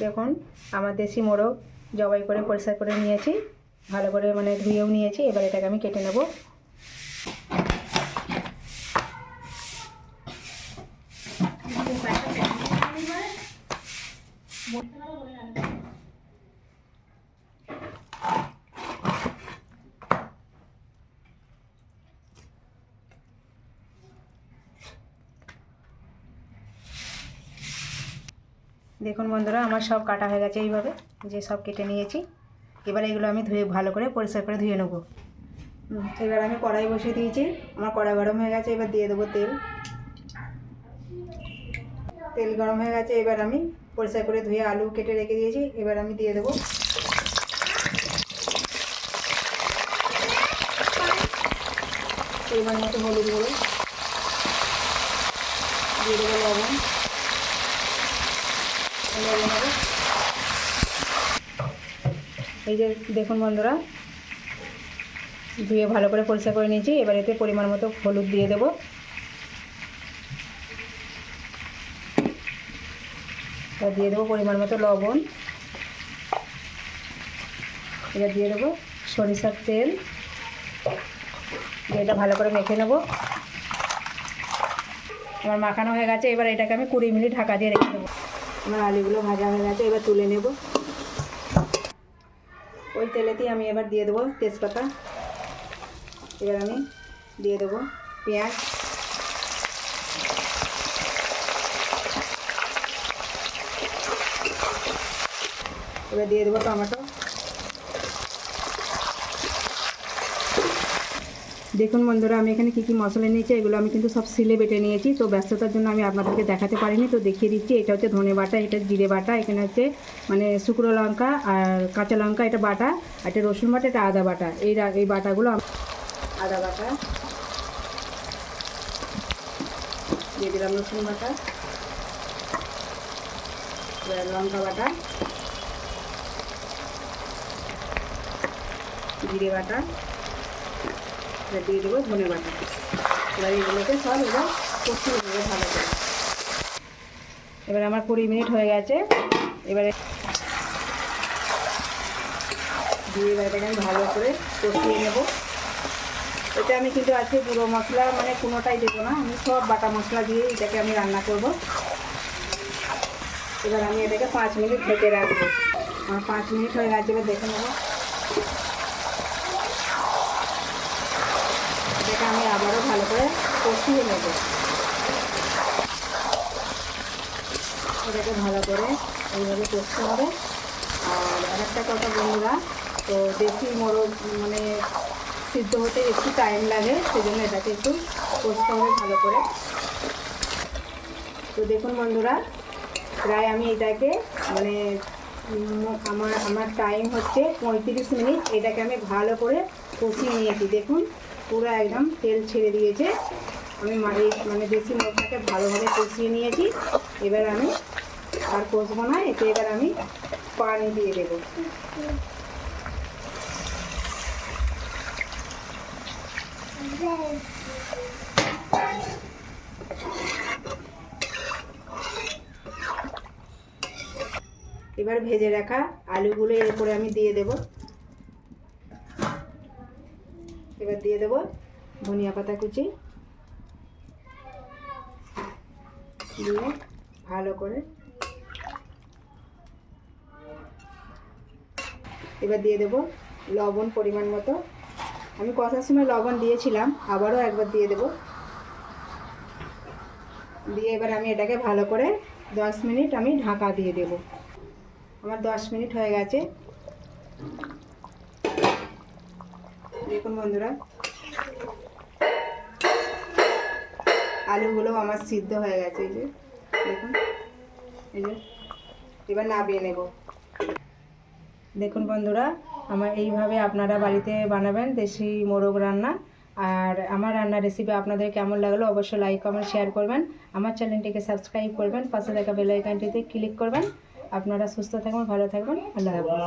দেখুন আমার দেশি মোরগ জবাই করে পরিষ্কার করে নিয়েছি, ভালো করে মানে ধুয়েও নিয়েছি। এবার এটাকে আমি কেটে নেব। দেখুন বন্ধুরা আমার সব কাটা হয়ে গেছে, এইভাবে যে সব কেটে নিয়েছি। এবার এগুলো আমি ধুয়ে ভালো করে পরিষ্কার করে ধুয়ে নেব। এবার আমি কড়াই বসিয়ে দিয়েছি, আমার কড়াই গরম হয়ে গেছে। এবার দিয়ে দেবো তেল। তেল গরম হয়ে গেছে, এবার আমি পরিষ্কার করে ধুয়ে আলু কেটে রেখে দিয়েছি, এবার আমি দিয়ে দেবো। পরিমাণ মতো হলুদ গুঁড়ো দিয়ে দেবো, লবণ এই যে দেখুন বন্ধুরা ধুয়ে ভালো করে পরিষ্কার করে নিয়েছি। এবার এতে পরিমাণ মতো হলুদ দিয়ে দেবো। এবার দিয়ে দেবো পরিমাণ মতো লবণ। এবার দিয়ে দেবো সরিষার তেল, দিয়ে এটা ভালো করে মেখে নেব। আমার মাখানো হয়ে গেছে, এবার এটাকে আমি 20 মিনিট ঢাকা দিয়ে রেখে দেবো। আমার আলুগুলো ভাজা হয়ে গেছে, এবার তুলে নেব। ওই তেলেতেই আমি এবার দিয়ে দেবো তেজপাতা। এবার আমি দিয়ে দেবো পেঁয়াজ, এবার দিয়ে দেবো টমেটো। দেখুন বন্ধুরা আমি এখানে কী কী মশলা নিয়েছি, এগুলো আমি কিন্তু সব সিলে বেটে নিয়েছি। তো ব্যস্ততার জন্য আমি আপনাদেরকে দেখাতে পারিনি, তো দেখিয়ে দিচ্ছি। এটা হচ্ছে ধনে বাটা, এটা জিরে বাটা, এখানে হচ্ছে মানে শুকনো লঙ্কা আর কাঁচা লঙ্কা এটা বাটা, আর এটা রসুন বাটা, এটা আদা বাটা। এই বাটাগুলো আদা বাটা দিয়ে দিলাম, রসুন বাটা, লঙ্কা বাটা, জিরে বাটা, দিয়ে দেবো ধনে বাটা। এবার এগুলোকে সব এবার কষিয়ে দেবো ভালো করে। এবার আমার 20 মিনিট হয়ে গেছে। এবারে দিয়ে এটাকে আমি ভালো করে কষিয়ে নেব। এটা আমি কিন্তু আজকে গুঁড়ো মশলা মানে কোনোটাই দেবো না, আমি সব বাটা মশলা দিয়ে এটাকে আমি রান্না করব। এবার আমি এটাকে 5 মিনিট ঢেকে রাখবো। আমার 5 মিনিট হয়ে গেছে, এবার দেখে নেব। এটাকে আমি আবারও ভালো করে কষিয়ে নেব। এটাকে ভালো করে এইভাবে কষতে হবে। আর আরেকটা কথা বন্ধুরা, তো দেশি মোরগ মানে সিদ্ধ হতে একটু টাইম লাগে, সেজন্য এটাকে একটু কষতে হবে ভালো করে। তো দেখুন বন্ধুরা প্রায় আমি এটাকে মানে আমার টাইম হচ্ছে 35 মিনিট। এটাকে আমি ভালো করে কষিয়ে নিয়েছি। দেখুন পুরো একদম তেল ছেড়ে দিয়েছে। আমি মানে দেশি মোরগটাকে ভালোভাবে কষিয়ে নিয়েছি। এবার আমি আর কষবো না, এতে এবার আমি পানি দিয়ে দেবো। এবার ভেজে রাখা আলুগুলো এর উপরে আমি দিয়ে দেব। এবার দিয়ে দেব ধনিয়া পাতা কুচি, দিয়ে ভালো করে এবার দিয়ে দেব লবণ পরিমাণ মতো। আমি কষার সময় লবণ দিয়েছিলাম, আবারও একবার দিয়ে দেব। দিয়ে এবার আমি এটাকে ভালো করে 10 মিনিট আমি ঢাকা দিয়ে দেব। আমার 10 মিনিট হয়ে গেছে। দেখুন বন্ধুরা আলুগুলো আমার সিদ্ধ হয়ে গেছে। এই যে দেখুন, এই যে এবার নামিয়ে নেব। দেখুন বন্ধুরা আমার এইভাবে আপনারা বাড়িতে বানাবেন দেশি মোরগ রান্না। আর আমার রান্নার রেসিপি আপনাদের কেমন লাগলো অবশ্যই লাইক কমেন্ট শেয়ার করবেন। আমার চ্যানেলটিকে সাবস্ক্রাইব করবেন, পাশে থাকা বেল আইকনটিতে ক্লিক করবেন। আপনারা সুস্থ থাকবেন, ভালো থাকবেন। আল্লাহ হাফেজ।